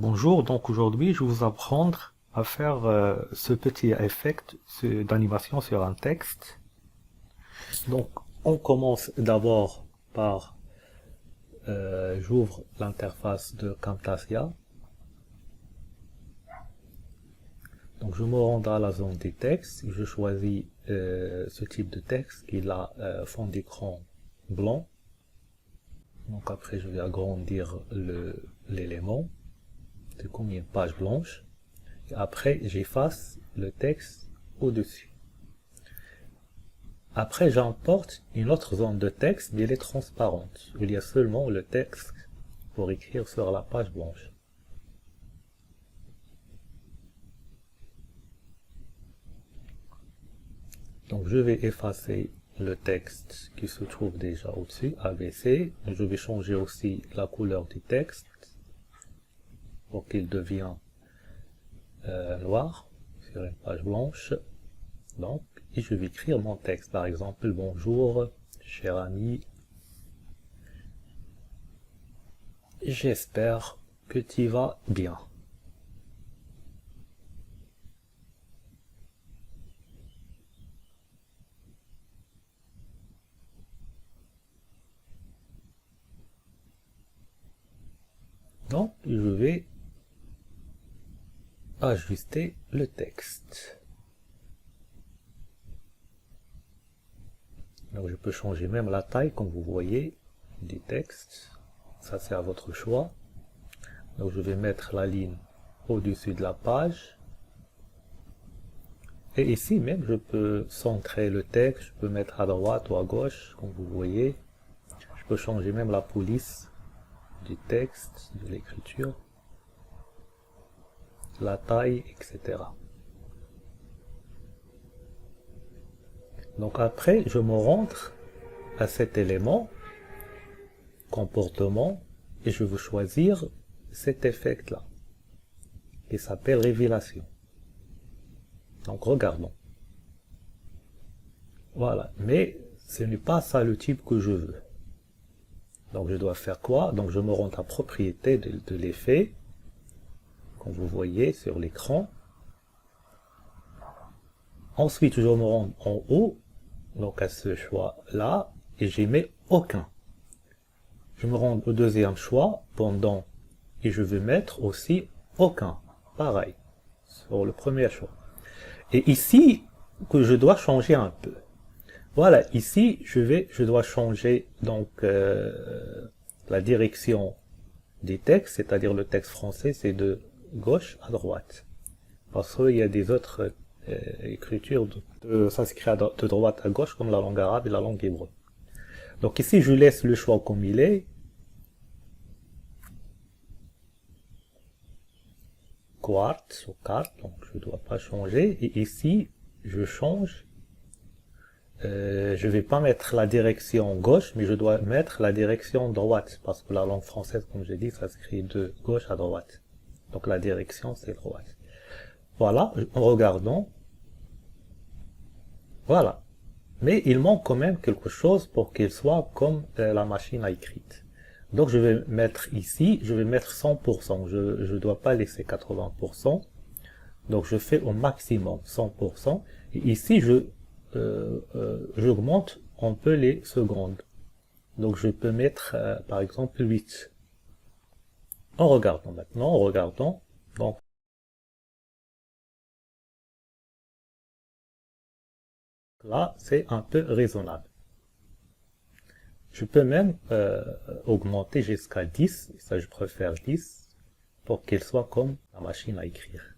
Bonjour, donc aujourd'hui je vais vous apprendre à faire ce petit effet d'animation sur un texte. Donc on commence d'abord par, j'ouvre l'interface de Camtasia. Donc je me rends à la zone des textes, je choisis ce type de texte qui a fond d'écran blanc. Donc après je vais agrandir l'élément. C'est comme une page blanche. Et après, j'efface le texte au-dessus. Après, j'importe une autre zone de texte, mais elle est transparente. Il y a seulement le texte pour écrire sur la page blanche. Donc, je vais effacer le texte qui se trouve déjà au-dessus, ABC. Je vais changer aussi la couleur du texte pour qu'il devienne noir sur une page blanche. Donc, et je vais écrire mon texte, par exemple, bonjour, cher ami, j'espère que tu vas bien. Donc, je vais ajuster le texte. Donc, je peux changer même la taille, comme vous voyez, du texte. Ça, c'est à votre choix. Donc, je vais mettre la ligne au-dessus de la page. Et ici même, je peux centrer le texte. Je peux mettre à droite ou à gauche, comme vous voyez. Je peux changer même la police du texte, de l'écriture, la taille, etc. Donc après, je me rentre à cet élément, comportement, et je veux choisir cet effet-là, qui s'appelle révélation. Donc regardons. Voilà, mais ce n'est pas ça le type que je veux. Donc je dois faire quoi? Donc je me rends à propriété de l'effet, comme vous voyez sur l'écran. Ensuite, je me rends en haut, donc à ce choix-là, et j'y mets aucun. Je me rends au deuxième choix, pendant, et je vais mettre aussi aucun, pareil, sur le premier choix. Et ici, que je dois changer un peu. Voilà, ici, je dois changer donc la direction des textes, c'est-à-dire le texte français, c'est de gauche à droite. Parce qu'il y a des autres écritures, ça s'écrit de droite à gauche, comme la langue arabe et la langue hébreu. Donc ici, je laisse le choix comme il est. Quartz ou carte, donc je ne dois pas changer. Et ici, je change. Je ne vais pas mettre la direction gauche, mais je dois mettre la direction droite, parce que la langue française, comme j'ai dit, ça s'écrit de gauche à droite. Donc la direction, c'est droite. Voilà, en regardant. Voilà. Mais il manque quand même quelque chose pour qu'il soit comme la machine à écrire. Donc je vais mettre ici, je vais mettre 100%. Je ne dois pas laisser 80%. Donc je fais au maximum 100%. Et ici, j'augmente un peu les secondes. Donc je peux mettre par exemple 8. En regardant maintenant, en regardant. Donc là, c'est un peu raisonnable. Je peux même augmenter jusqu'à 10, ça je préfère 10, pour qu'elle soit comme la machine à écrire.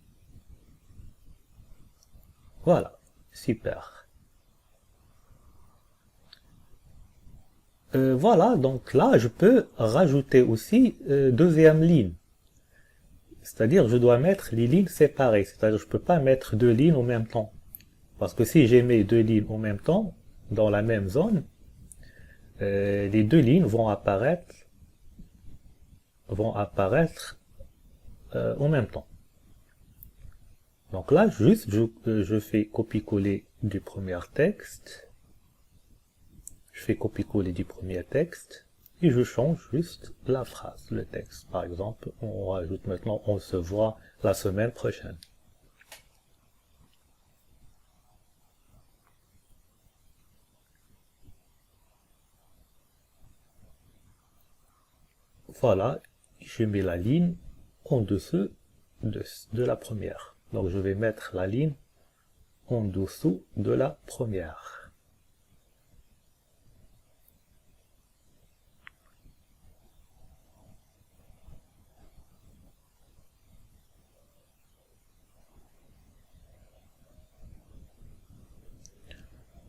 Voilà, super. Voilà, donc là, je peux rajouter aussi deuxième ligne. C'est-à-dire, je dois mettre les lignes séparées. C'est-à-dire, je ne peux pas mettre deux lignes en même temps. Parce que si j'ai mis deux lignes en même temps, dans la même zone, les deux lignes vont apparaître en même temps. Donc là, juste, je fais copier-coller du premier texte. Je fais copier-coller du premier texte. et je change juste la phrase, le texte. Par exemple, on rajoute maintenant, on se voit la semaine prochaine. Voilà, je mets la ligne en dessous de la première. Donc je vais mettre la ligne en dessous de la première.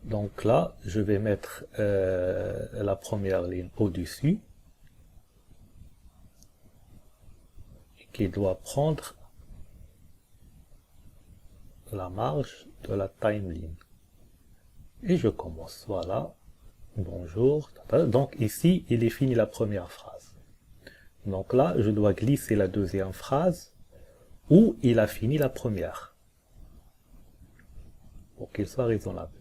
Donc là, je vais mettre la première ligne au-dessus, qui doit prendre la marge de la timeline. Et je commence, voilà, bonjour. Donc ici, il est fini la première phrase. Donc là, je dois glisser la deuxième phrase où il a fini la première, pour qu'il soit raisonnable.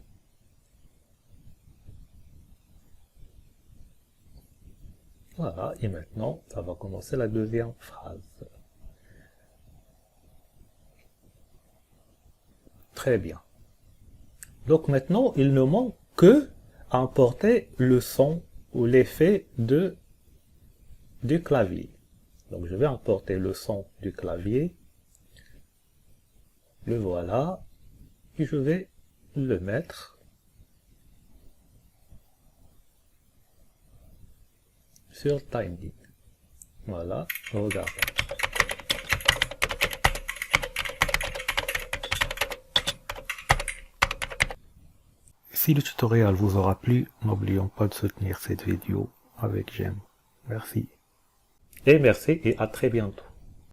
Voilà, et maintenant, ça va commencer la deuxième phrase. Très bien. Donc maintenant, il ne manque que à importer le son ou l'effet du clavier. Donc je vais importer le son du clavier. Le voilà. Et je vais le mettre sur Timeline. Voilà, regardez. Si le tutoriel vous aura plu, n'oublions pas de soutenir cette vidéo avec j'aime. Merci. Et merci et à très bientôt.